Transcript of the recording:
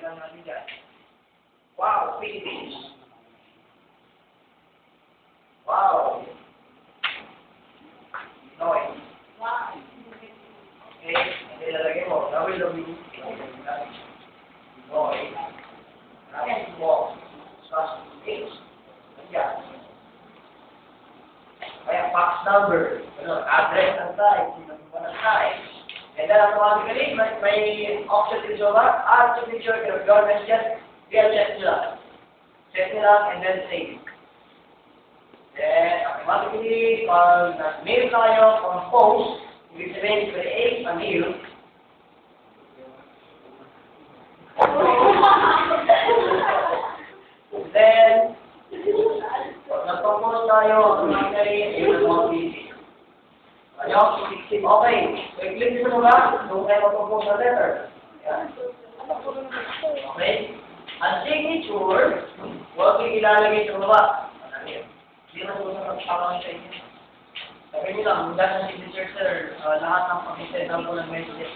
lang natin dyan. Wow, Philippines. Wow. Noy. Okay, hindi lalagay mo. W. Noy. Mo. Space. Ayan. Kaya fax number, address ng site, sinagpuan ng site. And then automatically, may option din siya ba? Add signature, government check, real check nila. Check nila, and then save. Then, automatically, pag nag-mail tayo on post, ibig sabihin, create a mail. Then, nag-propose tayo, automatically, yun ang mga busy. Ano? Okay. So, i-click mo ba? Doon kayo mag-propose na letter. Yan. Okay? Ang signature, huwag yung ilalagay sa baba. Hindi na po sa pagkakaroon sa inyo. Sabi nyo lang, mula sa signature, sir, lahat ng pag-send lang po ng message